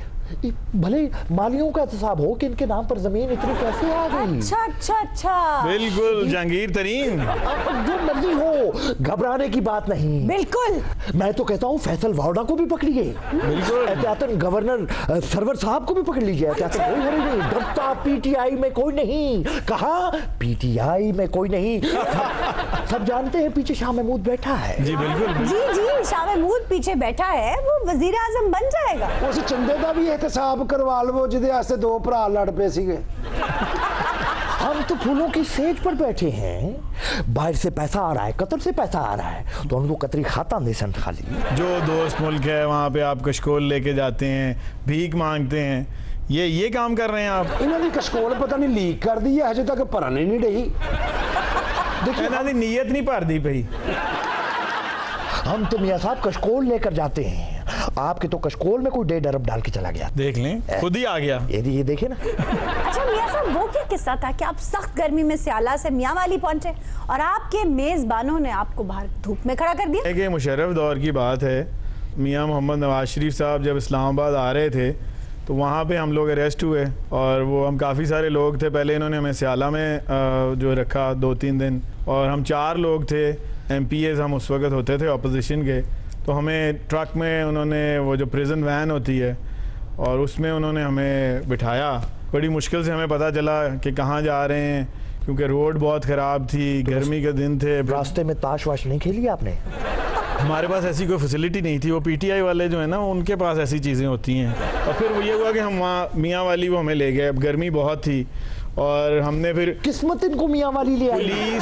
भले मालियों का एहतसाब हो कि इनके नाम पर जमीन इतनी कैसे आ गई। अच्छा अच्छा अच्छा, बिल्कुल जहांगीर तरीन। जो मर्जी हो, घबराने की बात नहीं। बिल्कुल। मैं तो कहता हूँ फैसल वावड़ा को भी पकड़िए। बिल्कुल। एहतियातन गवर्नर सरवर साहब को भी पकड़ लीजिए। एहतियातन कोई हरी नहीं, डरता पीटीआई में कोई नहीं। कहा पीटीआई में कोई नहीं, सब जानते हैं पीछे शाह महमूद बैठा है। जी बिल्कुल। जी शाह महमूद पीछे बैठा है, वो वजीर आजम बन जाएगा। उस चंदे का भी एहतसाब करवा लो जिदे वास्ते दो भरा लड़ पे सीगे। हम तो फूलों की सेज पर बैठे हैं, बाहर से पैसा आ रहा है, कतर से पैसा आ रहा है, तो हम तो कतरी खाता दे सन खाली। जो दोस्त मुल्क है वहाँ पे आप कशकोल लेके जाते हैं, भीख मांगते हैं, ये काम कर रहे हैं आप। इन्होंने कशकोल पता नहीं लीक कर दी है, अजे तक भरन ही नहीं रही। देखिए इन्होंने नीयत नहीं भर दी भाई। हम तो मियाँ साहब कशकोल लेकर जाते हैं, आपके तो कशकोल में कोई 1.5 अरब डाल के चला गया। देख लें खुद ही आ गया। ये देखे ना। अच्छा मियाँ साहब, वो क्या किस्सा था कि आप सख्त गर्मी में सियाला से मियाँ वाली पहुंचे और आपके मेजबानों ने आपको बाहर धूप में खड़ा कर दिया? एक मुशर्रफ दौर की बात है, मियाँ मोहम्मद नवाज शरीफ साहब जब इस्लामाबाद आ रहे थे तो वहाँ पे हम लोग अरेस्ट हुए और वो हम काफ़ी सारे लोग थे। पहले इन्होंने हमें सियाला में जो रखा 2-3 दिन, और हम 4 लोग थे, MPAs हम उस वक्त होते थे अपोजिशन के। तो हमें ट्रक में उन्होंने वो जो प्रिजन वैन होती है और उसमें उन्होंने हमें बिठाया। बड़ी मुश्किल से हमें पता चला कि कहाँ जा रहे हैं, क्योंकि रोड बहुत ख़राब थी, गर्मी के दिन थे। रास्ते में ताश वाश नहीं खेली आपने? हमारे पास ऐसी कोई फैसिलिटी नहीं थी। वो PTI वाले जो है ना, उनके पास ऐसी चीज़ें होती हैं। और फिर वो ये हुआ कि हम वहाँ मियाँ वाली वो हमें ले गए। अब गर्मी बहुत थी और हमने फिर किस्मत इनको मियाँ वाली ले आई।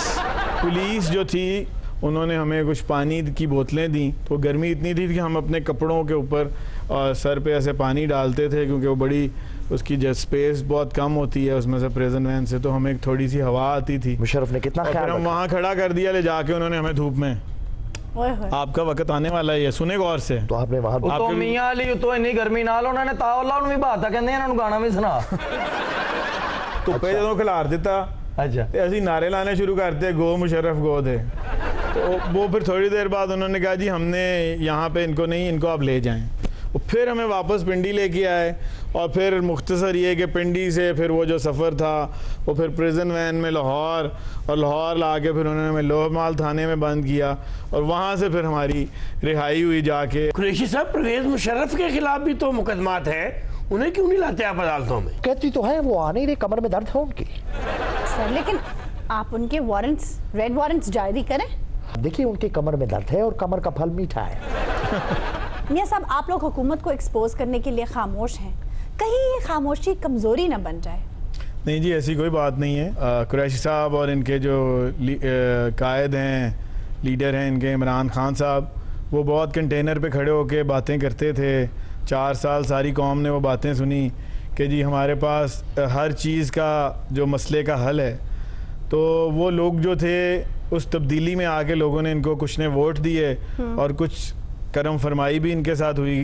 पुलिस जो थी उन्होंने हमें कुछ पानी की बोतलें दी। तो गर्मी इतनी थी कि हम अपने कपड़ों के ऊपर और सर पे ऐसे पानी डालते थे, क्योंकि वो बड़ी उसकी जो स्पेस बहुत कम होती है उसमें से प्रेजेंट वैन से, तो हमें थोड़ी सी हवा आती थी। मुशर्रफ ने कितना ख्याल रखा। हम वहाँ खड़ा कर दिया ले जाके उन्होंने हमें धूप में। आपका वक्त आने वाला है, सुने गौर से। तो आपने वहाँ तो मियाँ अली तो इन्नी गर्मी नाल उन्होंने तावला भी बाता कहते हैं गाना भी सुना। धुप्पे जो खिलार दिता। अच्छा। ऐसे नारे लाने शुरू करते, गो मुशर्रफ गो थे। तो वो फिर थोड़ी देर बाद उन्होंने कहा जी हमने यहाँ पे इनको नहीं, इनको आप ले जाएं। फिर हमें वापस पिंडी लेके आए और फिर मुख्तसर ये कि पिंडी से फिर वो जो सफ़र था वो फिर प्रिजन वैन में लाहौर, और लाहौर ला के फिर उन्होंने हमें लोहमाल थाने में बंद किया और वहाँ से फिर हमारी रिहाई हुई जाके। कुरैशी साहब, परवेज मुशर्रफ के खिलाफ भी तो मुकदमात हैं, उन्हें क्यों नहीं लाते आप अदालतों में? कहती तो है वो आ नहीं रहे, कमर में दर्द है उनकी। सर लेकिन आप उनके वारंट्स, रेड वारंट्स जारी करें। देखिए उनकी कमर में दर्द है और कमर का फल मीठा है। मियाँ साहब, आप लोग हुकूमत को एक्सपोज करने के लिए खामोश हैं, कहीं ये खामोशी कमजोरी न बन जाए? नहीं जी, ऐसी कोई बात नहीं है। कुरैशी साहब और इनके जो कायद हैं, लीडर हैं इनके, इमरान खान साहब, वो बहुत कंटेनर पे खड़े होके बातें करते थे। 4 साल सारी कौम ने वो बातें सुनी कि जी हमारे पास हर चीज़ का जो मसले का हल है। तो वो लोग जो थे उस तब्दीली में आके लोगों ने इनको कुछ ने वोट दिए और कुछ करम फरमाई भी इनके साथ हुई।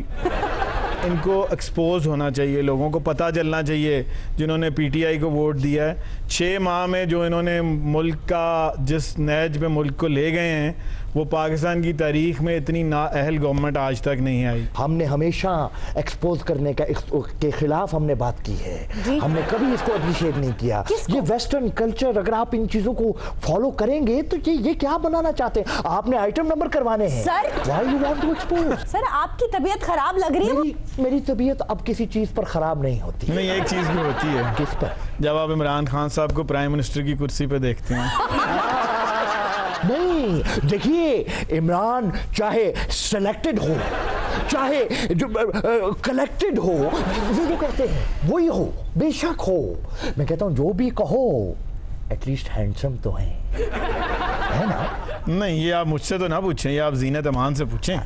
इनको एक्सपोज होना चाहिए, लोगों को पता चलना चाहिए जिन्होंने PTI को वोट दिया है। 6 माह में जो इन्होंने मुल्क का जिस नहज पे मुल्क को ले गए हैं, वो पाकिस्तान की तारीख में इतनी नाअहल गवर्नमेंट आज तक नहीं आई। हमने हमेशा एक्सपोज करने के खिलाफ हमने बात की है, हमने कभी इसको अप्रिशिएट नहीं किया। ये वेस्टर्न कल्चर, अगर आप इन चीजों को फॉलो करेंगे तो ये क्या बनाना चाहते हैं? आपने आइटम नंबर करवाने हैं। Sir, Why you want to expose? Sir आपकी तबीयत खराब लग रही है। मेरी तबीयत अब किसी चीज पर खराब नहीं होती। नहीं, एक चीज भी होती है। किस पर? जब आप इमरान खान साहब को प्राइम मिनिस्टर की कुर्सी पे देखते हैं। नहीं, देखिए इमरान चाहे सिलेक्टेड हो, चाहे जो कलेक्टेड हो, ये जो कहते हैं वही हो, बेशक हो। मैं कहता हूं जो भी कहो, एटलीस्ट हैंडसम तो है ना? नहीं, ये आप मुझसे तो ना पूछें, ये आप जीनत अमान से पूछें।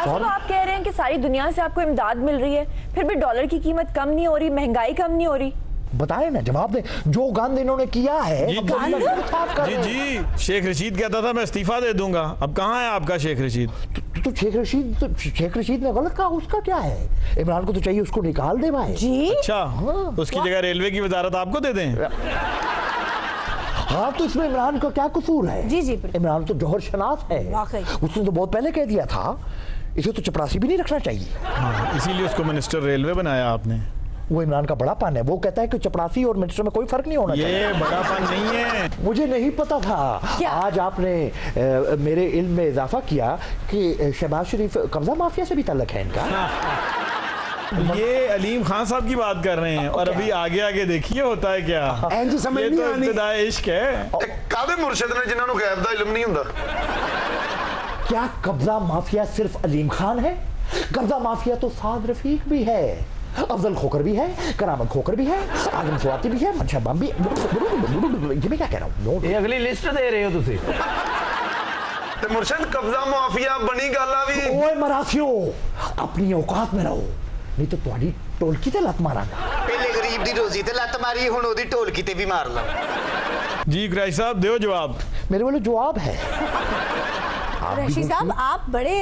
आप कह रहे हैं कि सारी दुनिया से आपको इमदाद मिल रही है, फिर भी डॉलर की कीमत कम नहीं हो रही, महंगाई कम नहीं हो रही। बताए ना, जवाब दे। जो गंद इन्होंने किया है, जी, शेख रशीद कहता था मैं इस्तीफा दे दूंगा। अब कहाँ है आपका शेख रशीद? तो शेख रशीद ने गलत कहा, उसका क्या है? इमरान को तो चाहिए उसको निकाल दे भाई जी। अच्छा, उसकी जगह रेलवे की वजारत आपको दे दें? हाँ, तो इसमें इमरान का क्या कसूर है? जी जी, इमरान तो जौहर शनास है, उसने तो बहुत पहले कह दिया था। इसे तो चपरासी भी नहीं रखना चाहिए। हाँ, इसीलिए उसको मिनिस्टर रेलवे बनाया आपने। वो इमरान का बड़ापन है, वो कहता है कि चपरासी और मिनिस्टर में कोई फर्क नहीं होना चाहिए। ये बड़ापन नहीं है। मुझे नहीं पता था। आज आपने मेरे इल्म में इजाफा किया कि शहबाज शरीफ कब्जा माफिया से भी ताल्लुक है इनका। ये अलीम खान साहब की बात कर रहे हैं और अभी आगे आगे देखिए होता है क्या। जी समझ ये नहीं तो आनी। इब्तिदाए इश्क है। कादे मुर्शिद ने जिन्होंने गैब दा इल्म नहीं हुंदा। क्या कब्जा माफिया सिर्फ अलीम खान है? कब्जा माफिया तो साद रफीक भी है, अफजल खोकर भी है, करामत खोकर भी है, आजम स्वाति भी है, मंशा बम भी। ये मैं क्या कह रहा हूँ? ये अगली लिस्ट दे रहे हो तुसी। ते मुर्शिद कब्जा माफिया बनी गाला भी। ओए मरासियो, अपनी औकात में रहो, नहीं तो तुम्हारी टोलकी ते लत मारांगा। पहले गरीब दी रोजी ते लत मारी, हुण ओदी टोलकी ते भी मार लो। जी कुरैशी साहब दो जवाब। मेरे वाले जवाब है। कुरैशी साहब आप बड़े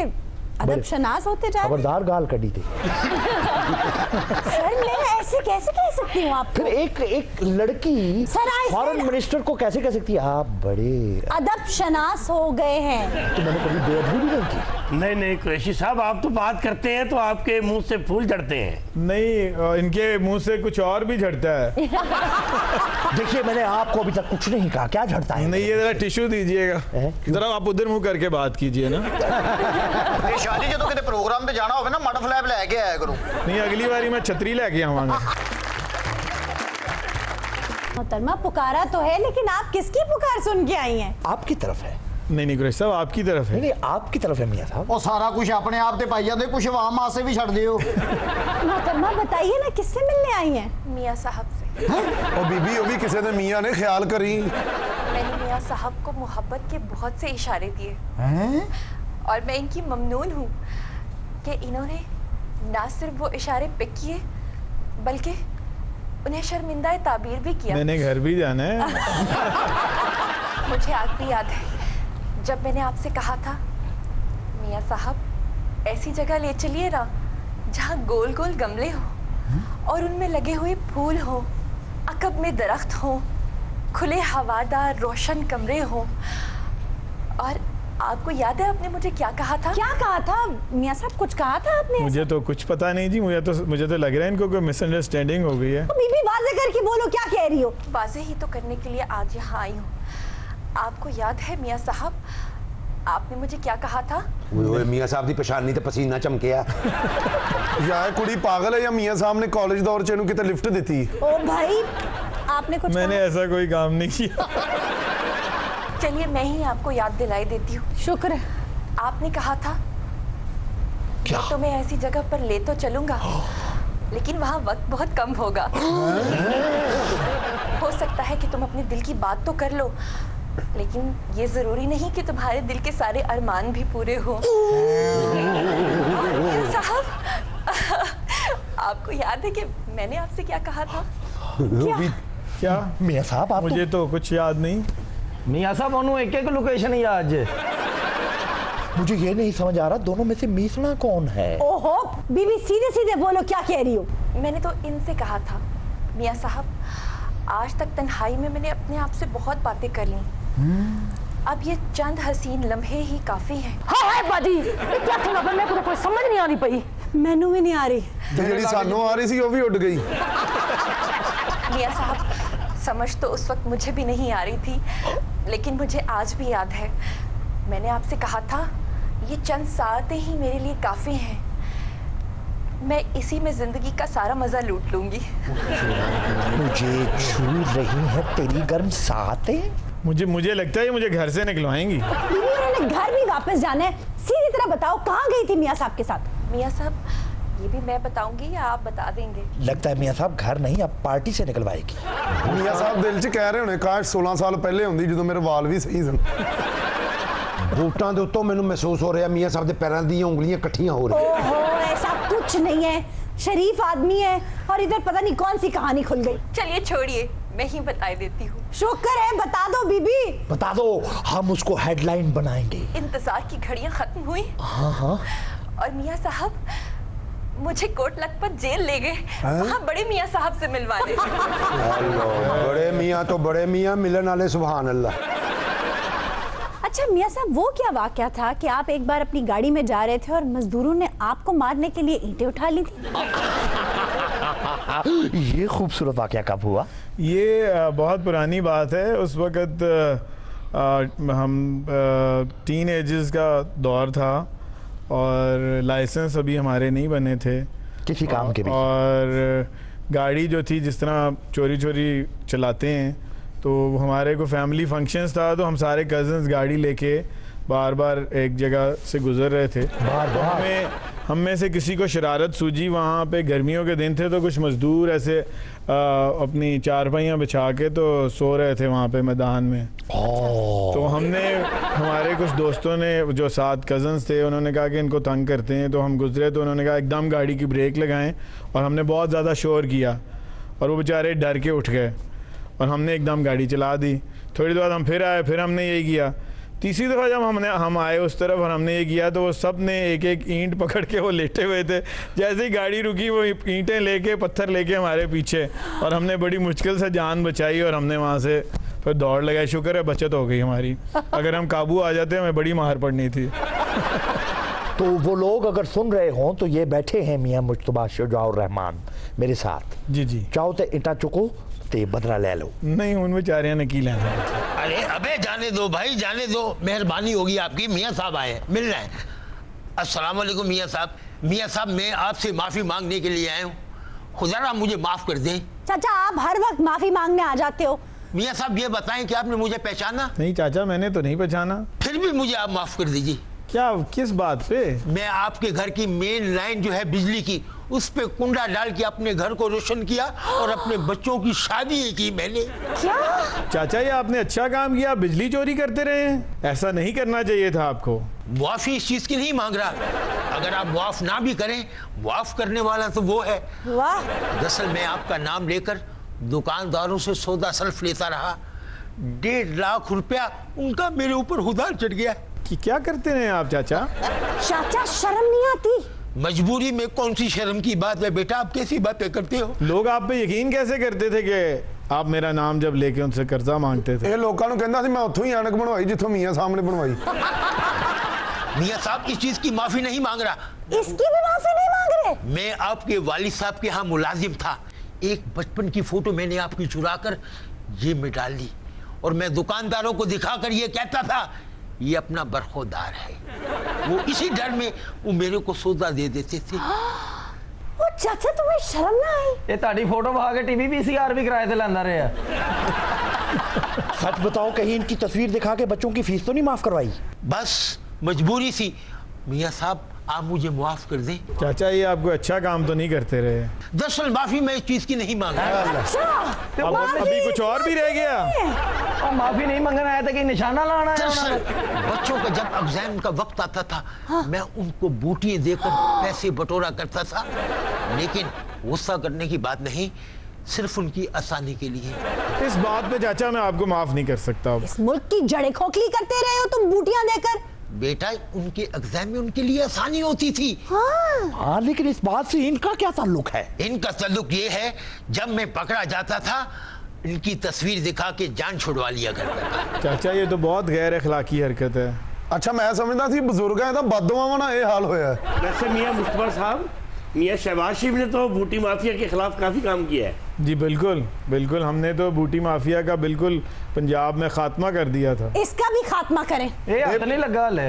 अदब शनास होते जा रहे हैं। खबरदार गाल कड़ी थी। सर मैं ऐसे कैसे कह सकती हूँ आपको? फिर एक लड़की फॉरेन मिनिस्टर को कैसे कह सकती है आप बड़े अदब शनास हो गए हैं? तो मैंने कभी बेअदबी भी नहीं की। नहीं नहीं कुरैशी साहब, आप तो बात करते हैं तो आपके मुंह से फूल झड़ते हैं। नहीं, इनके मुंह से कुछ और भी झड़ता है। देखिए मैंने आपको अभी तक कुछ नहीं कहा, क्या झड़ता है? नहीं, ये जरा टिश्यू दीजिएगा जरा, आप उधर मुंह करके बात कीजिए ना। शाली जो किसी प्रोग्राम पे जाना हो ना, मड फ्लैप लेके आया करो। नहीं, अगली बारी मैं छतरी लेके आऊंगा। मोहतरमा पुकारा तो है, लेकिन आप किसकी पुकार सुन के आई हैं? आपकी तरफ है। नहीं कुरैशी साहब आपकी तरफ है। नहीं आपकी तरफ है मियां साहब। और सारा कुछ अपने आप ते पाई जाते, कुछ वहां मां से भी छड़ दियो। मोहतरमा बताइए ना किससे मिलने आई हैं? मियाँ साहब से। और बीबी वो भी किसी ने मियां ने ख्याल करी। मैंने मियाँ साहब को मोहब्बत के बहुत से इशारे दिए और मैं इनकी ममनून हूँ कि इन्होंने ना सिर्फ वो इशारे पिक किए बल्कि उन्हें शर्मिंदा ताबीर भी किया। मैंने घर भी जाना है। मुझे आज भी याद है जब मैंने आपसे कहा था, मियाँ साहब ऐसी जगह ले चलिए ना जहाँ गोल गोल गमले हो और उनमें लगे हुए फूल हो, अकब में दरख्त हो, खुले हवादार रोशन कमरे हो। और आपको याद है आपने मुझे क्या कहा था? क्या कहा था मियाँ साहब? कुछ कहा था आपने? मुझे तो कुछ पता नहीं जी, मुझे तो लग रहा है इनको कोई मिसअंडरस्टैंडिंग हो गई है। तो बीबी वाज़े करके बोलो क्या कह रही हो? वाज़े ही तो करने के लिए आज यहाँ आई हूँ। आपको याद है मियाँ साहब आपने मुझे क्या कहा था? मियाँ साहब की पछानी तो पसीना चमकिया। यार कुड़ी पागल है या मियाँ साहब ने कॉलेज दौर च इहनूं किते लिफ्ट दी? ओ भाई आपने कुछ मैंने ऐसा कोई काम नहीं किया। चलिए मैं ही आपको याद दिलाई देती हूँ। शुक्र है। आपने कहा था क्या? मैं तुम्हें ऐसी जगह पर ले तो चलूंगा लेकिन वहाँ वक्त बहुत कम होगा। हो सकता है कि तुम अपने दिल की बात तो कर लो, लेकिन ये जरूरी नहीं कि तुम्हारे दिल के सारे अरमान भी पूरे हो। साहब आपको याद है कि मैंने आपसे क्या कहा था? क्या मियाँ साहब आप मुझे तो कुछ याद नहीं। मियाँ साहब उन्होंने एक लोकेशन याद है। मुझे ये नहीं समझ आ रहा दोनों में से मीसना कौन है? ओहो बीबी सीधे सीधे बोलो क्या कह रही हो? मैंने तो इनसे कहा था मियाँ साहब, आज तक तन्हाई में मैंने अपने आप से बहुत बातें कर ली, अब ये चंद हसीन लम्हे ही काफी हैं। हाय बाजी क्या थोड़ा मेरे को कोई समझ नहीं आनी पई। मैनू भी नहीं आ रही। ਜਿਹੜੀ ਸਾਨੂੰ आ रही थी वो भी उड़ गई। मियाँ साहब समझ तो उस वक्त मुझे भी नहीं आ रही थी, लेकिन मुझे आज भी याद है मैंने आपसे कहा था ये चंद सातें ही मेरे लिए काफी हैं, मैं इसी में जिंदगी का सारा मजा लूट लूंगी। मुझे छू रही है तेरी गर्म सातें। मुझे लगता है मुझे घर से निकलवाएंगी। बीबी मैंने घर भी वापस जाना है, सीधी तरह बताओ कहाँ गई थी मियाँ साहब के साथ? मियाँ साहब ये भी मैं बताऊंगी या आप बता देंगे? लगता है मियाँ साहब घर नहीं अब पार्टी से निकलवाएगी। मियाँ साहब दिल च कह रहे होने काश 16 साल पहले होंदी जो मेरे वाल भी सही सन। बूटां दे उत्तों मैनूं महसूस हो रहा मियाँ साहब दे पैरां दी उंगलियां इकट्ठियां हो रही। ओहो ऐसा कुछ नहीं है, शरीफ आदमी है और इधर पता नहीं कौन सी कहानी खुल गई। चलिए छोड़िए मैं ही बता देती हूँ। शुक्र है, बता दो बीबी। बता दो, हम उसको हेडलाइन बनाएंगे। इंतजार की घड़ियां खत्म हुई। हाँ हाँ। और मियाँ साहब मुझे कोट लखपत जेल ले गए, वहाँ बड़े मियाँ साहब से मिलवाने। बड़े मियाँ तो बड़े मियाँ मिलन वाले, सुभान अल्लाह। अच्छा मियाँ साहब वो क्या वाकया था कि आप एक बार अपनी गाड़ी में जा रहे थे और मजदूरों ने आपको मारने के लिए ईंटें उठा ली थी? ये खूबसूरत वाकया कब हुआ? ये बहुत पुरानी बात है। उस वक़्त हम टीन एजेस का दौर था और लाइसेंस अभी हमारे नहीं बने थे, किसी काम के भी। और गाड़ी जो थी जिस तरह चोरी चोरी चलाते हैं, तो हमारे को फैमिली फंक्शंस था तो हम सारे कज़न्स गाड़ी लेके बार बार एक जगह से गुजर रहे थे। हम में से किसी को शरारत सूझी, वहाँ पे गर्मियों के दिन थे तो कुछ मज़दूर ऐसे अपनी चारपाइयाँ बिछा के तो सो रहे थे वहाँ पे मैदान में। तो हमने, हमारे कुछ दोस्तों ने जो 7 कज़न्स थे, उन्होंने कहा कि इनको तंग करते हैं, तो हम गुजरे तो उन्होंने कहा एकदम गाड़ी की ब्रेक लगाएं, और हमने बहुत ज़्यादा शोर किया और वो बेचारे डर के उठ गए और हमने एकदम गाड़ी चला दी। थोड़ी देर बाद हम फिर आए, फिर हमने यही किया। तीसरी दफ़ा जब हम आए उस तरफ और हमने ये किया तो वो सब ने एक एक ईंट पकड़ के वो लेटे हुए थे। जैसे ही गाड़ी रुकी वो ईंटें लेके, पत्थर लेके हमारे पीछे, और हमने बड़ी मुश्किल से जान बचाई और हमने वहाँ से फिर दौड़ लगाई। शुक्र है बचत हो गई हमारी, अगर हम काबू आ जाते हमें बड़ी मार पड़नी थी। तो वो लोग अगर सुन रहे हों तो ये बैठे हैं मियाँ मुश्तबा शुजाउर रहमान मेरे साथ। जी जी। चाहो तो इटा चुको ते बदला ले लो। नहीं, उन बेचारियों ने की लेना। अरे अबे जाने दो भाई, जाने दो, मेहरबानी होगी आपकी। मियाँ साहब आए हैं, मिल रहे हैं। अस्सलाम वालेकुम मियाँ साहब। मियाँ साहब मैं आपसे माफ़ी मांगने के लिए आया हूँ, खुदा मुझे माफ़ कर दें। चाचा आप हर वक्त माफी मांगने आ जाते हो। मियाँ साहब ये बताएं कि आपने मुझे पहचाना? नहीं चाचा, मैंने तो नहीं पहचाना। फिर भी मुझे आप माफ़ कर दीजिए। क्या, किस बात पे? मैं आपके घर की मेन लाइन जो है बिजली की, उस पे कुंडा डाल के अपने घर को रोशन किया और अपने बच्चों की शादी की मैंने। क्या चाचा, ये आपने अच्छा काम किया, बिजली चोरी करते रहे हैं, ऐसा नहीं करना चाहिए था आपको। मुआफी इस चीज की नहीं मांग रहा, अगर आप मुआफ ना भी करें, मुआफ करने वाला तो वो है। वाह। दरअसल मैं आपका नाम लेकर दुकानदारों से सौदा सल्फ लेता रहा, 1.5 लाख रुपया उनका मेरे ऊपर हुदार चढ़ गया। कि क्या करते हैं आप चाचा? चाचा शर्म नहीं आती? मजबूरी में कौन सी शर्म की बात है बेटा, आप कैसी बातें करते हो? लोग आप पे यकीन कैसे करते थे कि आप मेरा नाम जब लेके उनसे कर्जा मांगते थे? ਇਹ ਲੋਕਾਂ ਨੂੰ ਕਹਿੰਦਾ ਸੀ मैं ਉੱਥੋਂ ਹੀ ਐਨਕ ਬਣਵਾਈ ਜਿੱਥੋਂ ਮੀਆਂ ਸਾਹਮਣੇ ਬਣਵਾਈ। मियाँ साहब इस चीज की माफी नहीं मांग रहा। इसकी भी माफी नहीं मांग रहे? मैं आपके वालिद साहब के यहाँ मुलाजिम था, एक बचपन की फोटो मैंने आपकी चुरा कर ये में डाल दी और मैं दुकानदारों को दिखाकर ये कहता था ये अपना बरखुरदार है। वो इसी डर में वो मेरे को सौदा दे देते थे। वो चाचा तुम्हें शर्म ना आई? ये ताड़ी फोटो वहा के टीवी पीसीआर भी किराए पे लांदा रहे। सच बताओ, कहीं इनकी तस्वीर दिखा के बच्चों की फीस तो नहीं माफ करवाई? बस मजबूरी सी। मियाँ साहब आप मुझे माफ कर दें। चाचा ये आपको अच्छा काम तो नहीं करते रहे। दरअसल माफी मैं इस चीज की नहीं मांग रहा। अभी कुछ और भी रह गया? और माफी नहीं मांगना आया था कि निशाना लाना है। दरअसल बच्चों का जब एग्जाम का वक्त आता था, मैं उनको बूटियां देकर पैसे बटोरा करता था, लेकिन गुस्सा करने की बात नहीं, सिर्फ उनकी आसानी के लिए। इस बात पे चाचा मैं आपको माफ नहीं कर सकता। इस मुल्क की जड़ें खोखली करते रहे हो तुम बूटियां देकर। बेटा उनके एग्जाम में उनके लिए आसानी होती थी। हाँ, लेकिन इस बात से इनका क्या ताल्लुक है? इनका ताल्लुक ये है, जब मैं पकड़ा जाता था इनकी तस्वीर दिखा के जान छुड़वा लिया करता था। चाचा ये तो बहुत गैर अखलाकी हरकत है। अच्छा मैं समझदा सी बजुर्गां दा बददुआवां नाल ये हाल होया। वैसे मियाँ मुस्तफा साहब, मियाँ शहबाज शरीफ ने तो बूटी माफिया के खिलाफ काफी काम किया है। जी बिल्कुल बिल्कुल, हमने तो बूटी माफिया का बिल्कुल पंजाब में खात्मा कर दिया था। इसका भी खात्मा करें। ये हाथ नहीं लगा ले।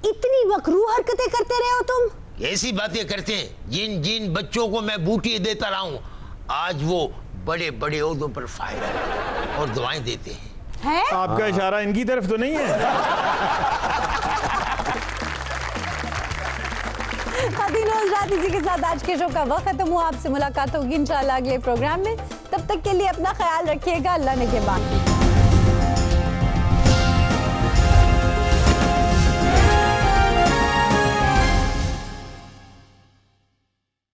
इतनी मकरू हरकतें करते रहे हो तुम। ऐसी बातें करते हैं, जिन जिन बच्चों को मैं बूटी देता रहा हूँ आज वो बड़े बड़े ओहदों पर फायदा और दुआएं देते हैं। आपका इशारा इनकी तरफ तो नहीं है? रात इसी के साथ आज के शो का वक्त खत्म हुआ। आपसे मुलाकात होगी इंशाल्लाह अगले प्रोग्राम में। तब तक के लिए अपना ख्याल रखिएगा। अल्लाह ने के बाद।